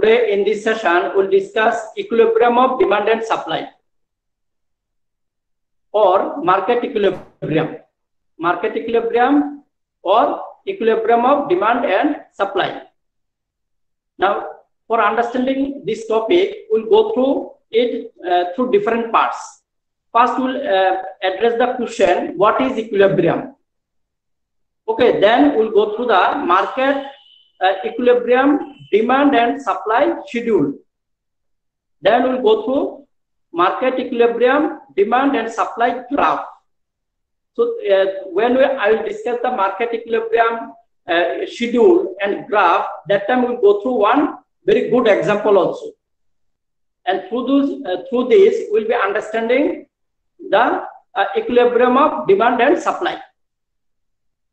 today in this session we'll discuss equilibrium of demand and supply or market equilibrium. Market equilibrium or equilibrium of demand and supply. Now, for understanding this topic, we'll go through it through different parts. First, we'll address the question, what is equilibrium? Okay, then we'll go through the market equilibrium, demand and supply schedule. Then we'll go through market equilibrium, demand and supply graph. So when I will discuss the market equilibrium schedule and graph, that time we'll go through one very good example also. And through this, we'll be understanding the equilibrium of demand and supply.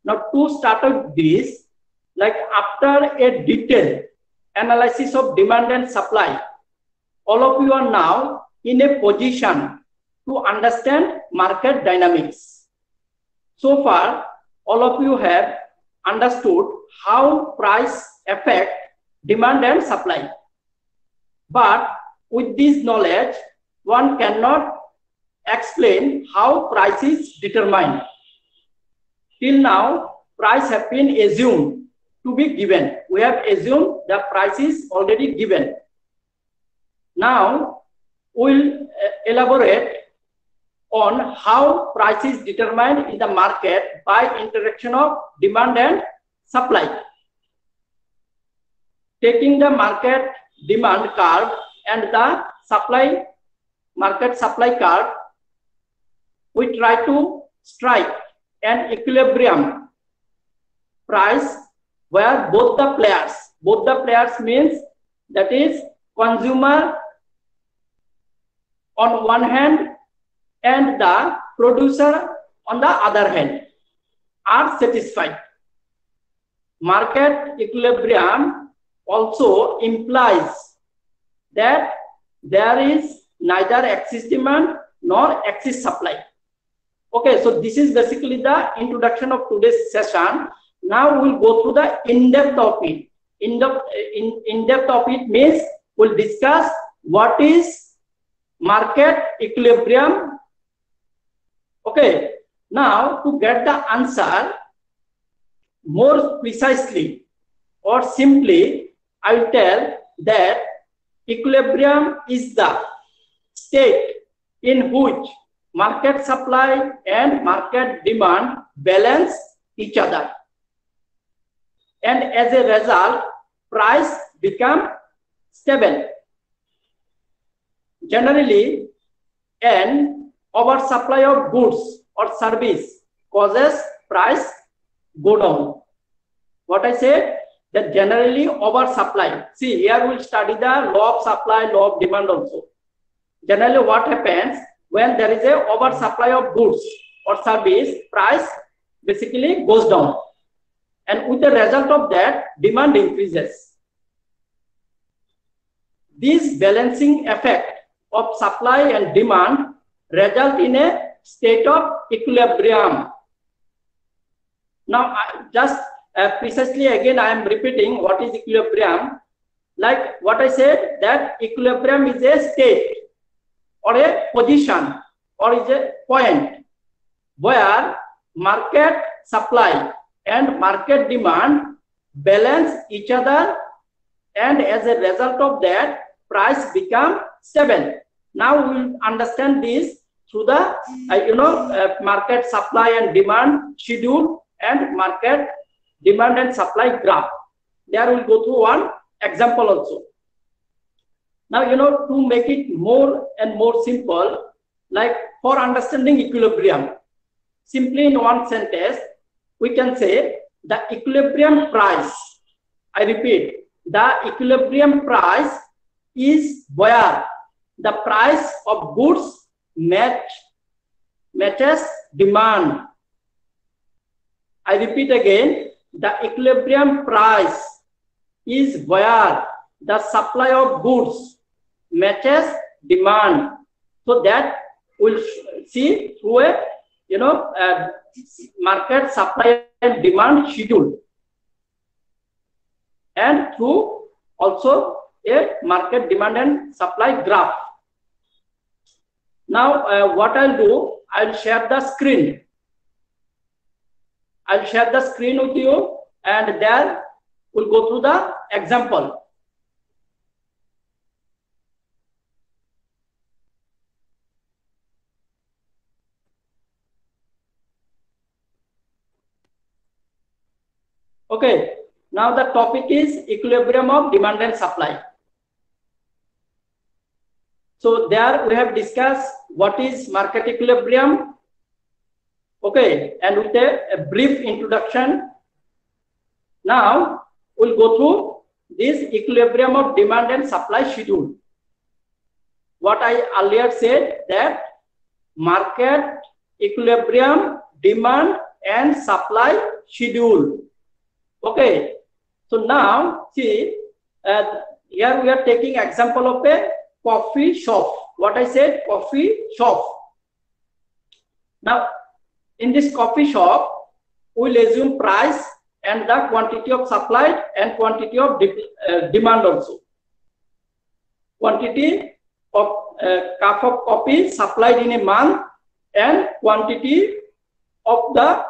Now, to start with this, like after a detailed analysis of demand and supply, all of you are now in a position to understand market dynamics. So far, all of you have understood how price affect demand and supply. But with this knowledge, one cannot explain how price is determined. Till now, price have been assumed to be given. We have assumed the price is already given. Now, we'll elaborate on how price is determined in the market by interaction of demand and supply. Taking the market demand curve and the market supply curve, we try to strike an equilibrium price where both the players means that is consumer on one hand and the producer on the other hand are satisfied. Market equilibrium also implies that there is neither excess demand nor excess supply. Okay, so this is basically the introduction of today's session. Now we'll go through the in-depth of it. In-depth of it means we'll discuss what is market equilibrium. Okay, now to get the answer more precisely or simply, I will tell that equilibrium is the state in which market supply and market demand balance each other. And as a result, price become stable. Generally, an oversupply of goods or service causes price go down. What I said, that generally oversupply. See, here we'll study the law of supply, law of demand also. Generally, what happens when there is a oversupply of goods or service, price basically goes down. And with the result of that, demand increases. This balancing effect of supply and demand result in a state of equilibrium. Now, precisely again, I am repeating what is equilibrium. Like what I said, that equilibrium is a state or a position or is a point where market supply and market demand balance each other, and as a result of that, price become stable. Now we will understand this through the market supply and demand schedule and market demand and supply graph. There we will go through one example also. Now, to make it more and more simple, like for understanding equilibrium, simply in one sentence, we can say the equilibrium price, I repeat, the equilibrium price is where the price of goods matches demand. I repeat again, the equilibrium price is where the supply of goods matches demand. So that we'll see through a market supply and demand schedule, and through also a market demand and supply graph. Now, what I'll do, I'll share the screen. I'll share the screen with you, and there we'll go through the example. Okay, now the topic is equilibrium of demand and supply. So there we have discussed what is market equilibrium. Okay, and with a brief introduction, now we'll go through this equilibrium of demand and supply schedule. What I earlier said, that market equilibrium, demand and supply schedule. Okay, so now see, here we are taking example of a coffee shop. What I said, coffee shop. Now, in this coffee shop, we'll assume price and the quantity of supply and quantity of demand also. Quantity of cup of coffee supplied in a month and quantity of the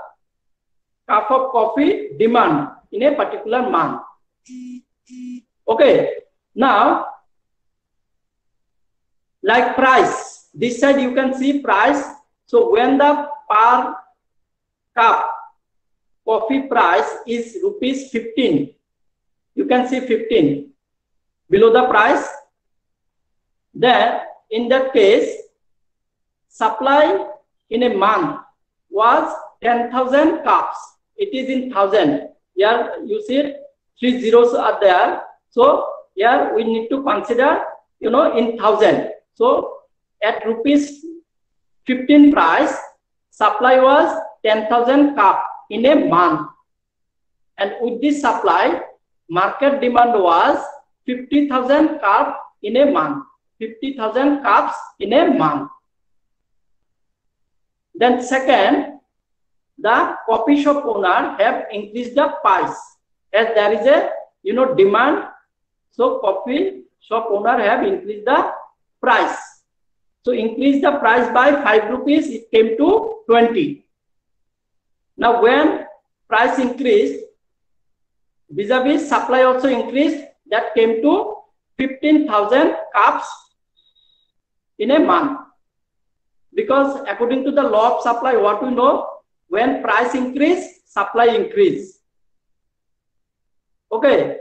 cup of coffee demand in a particular month. Okay, now like price, this side you can see price. So when the per cup coffee price is rupees 15, you can see 15 below the price, then in that case supply in a month was 10,000 cups. It is in thousand. Here you see 3 zeros are there, so here we need to consider, in thousand. So at rupees 15 price, supply was 10,000 cup in a month, and with this supply, market demand was 50,000 cup in a month. 50,000 cups in a month. Then second, the coffee shop owner have increased the price as there is a demand. So coffee shop owner have increased the price. So increase the price by 5 rupees, it came to 20. Now when price increased, vis-a-vis supply also increased, that came to 15,000 cups in a month. Because according to the law of supply, what we know, when price increase, supply increase. Okay.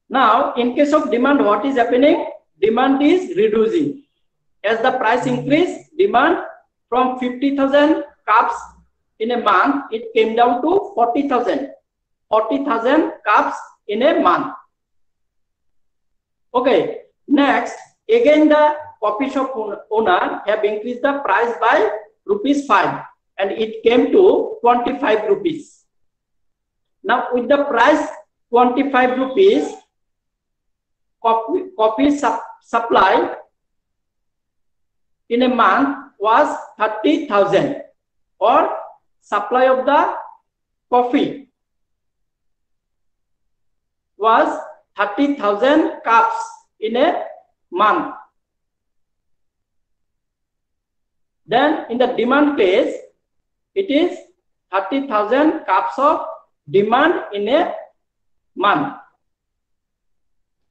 Now in case of demand, what is happening? Demand is reducing. As the price increase, demand from 50,000 cups in a month, it came down to 40,000. 40,000 cups in a month. Okay. Next, again the coffee shop owner have increased the price by rupees 5, and it came to 25 rupees. Now with the price 25 rupees, coffee supply in a month was 30,000, or supply of the coffee was 30,000 cups in a month. Then in the demand case, it is 30,000 cups of demand in a month.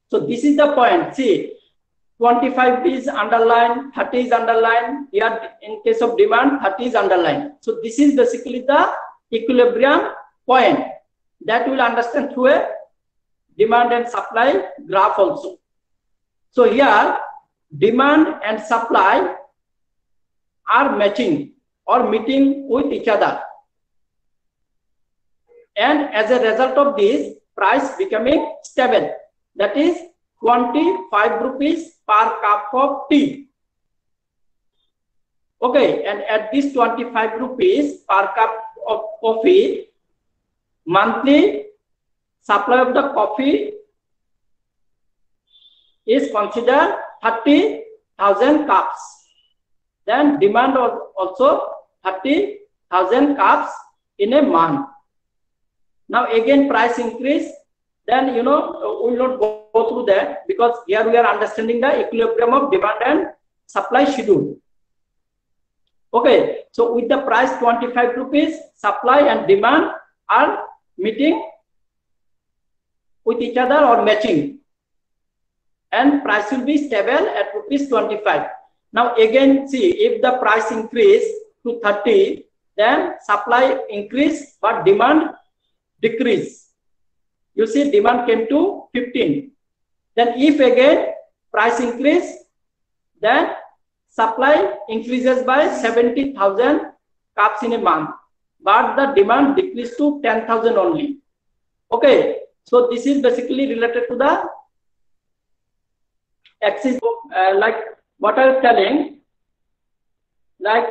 So this is the point. See, 25 is underlined, 30 is underlined. Here in case of demand, 30 is underlined. So this is basically the equilibrium point that we will understand through a demand and supply graph also. So here demand and supply are matching or meeting with each other, and as a result of this, price becoming stable, that is 25 rupees per cup of tea. Okay, and at this 25 rupees per cup of coffee, monthly supply of the coffee is considered 30,000 cups. Then demand also 30,000 cups in a month. Now again price increase, then we will not go through that, because here we are understanding the equilibrium of demand and supply schedule. Okay, so with the price 25 rupees, supply and demand are meeting with each other or matching, and price will be stable at rupees 25. Now again, see, if the price increase to 30, then supply increase but demand decrease. You see, demand came to 15. Then if again price increase, then supply increases by 70,000 cups in a month, but the demand decreased to 10,000 only. Okay, so this is basically related to the axis, like what I was telling, like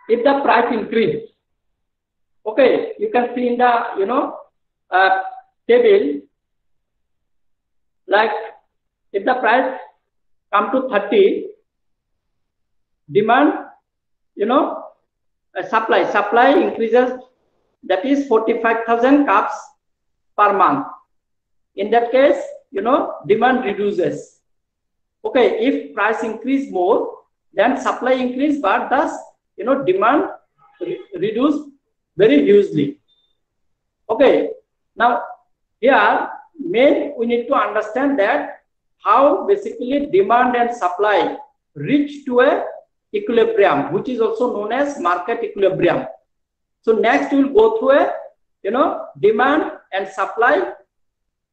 if the price increase, okay, you can see in the table, like if the price come to 30, demand, supply increases, that is 45,000 cups per month. In that case, demand reduces. Okay, if price increase more, then supply increase, but thus demand reduce very hugely. Okay, now here main we need to understand that how basically demand and supply reach to a equilibrium, which is also known as market equilibrium. So next we will go through a demand and supply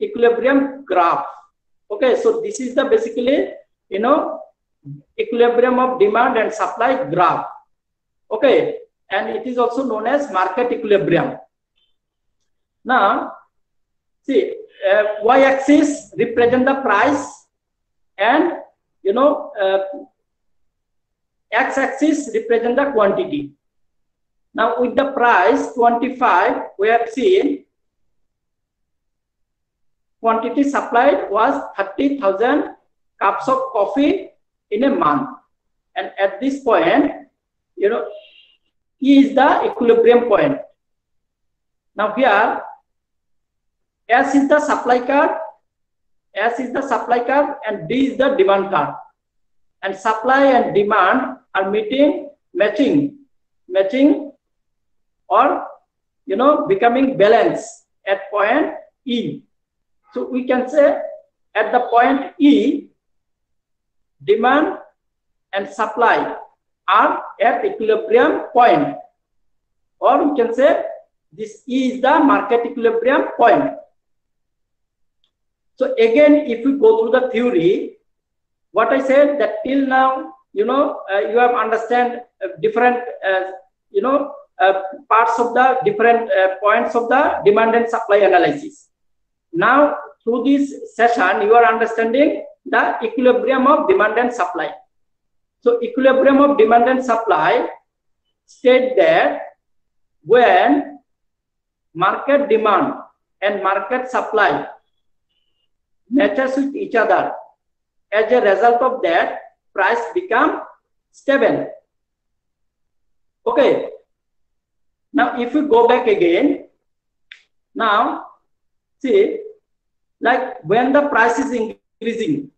equilibrium graph. Okay, so this is the basically equilibrium of demand and supply graph. Okay, and it is also known as market equilibrium. Now see, y-axis represent the price, and x-axis represent the quantity. Now with the price 25, we have seen quantity supplied was 30,000 cups of coffee in a month, and at this point, E is the equilibrium point. Now here S is the supply curve, and D is the demand curve, and supply and demand are matching, or becoming balanced at point E. So we can say at the point E, demand and supply are at equilibrium point, or we can say this E is the market equilibrium point. So again, if we go through the theory, what I said that till now, you have understand different, parts of the different points of the demand and supply analysis. Now through this session, you are understanding the equilibrium of demand and supply. So equilibrium of demand and supply state that when market demand and market supply matches with each other, as a result of that, price become stable. Okay, now if we go back again, now see, like when the price is increasing,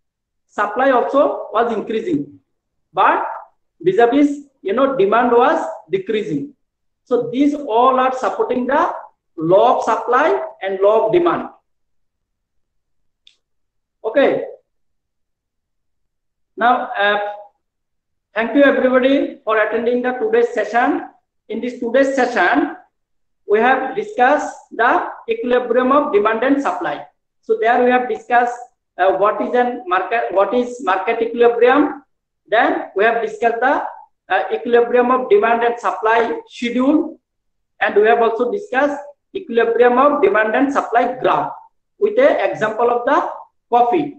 supply also was increasing, but vis-a-vis demand was decreasing. So these all are supporting the law of supply and law of demand. Okay, now thank you everybody for attending the today's session. In this today's session, we have discussed the equilibrium of demand and supply. So there we have discussed what is market equilibrium. Then we have discussed the equilibrium of demand and supply schedule, and we have also discussed equilibrium of demand and supply graph with an example of the coffee.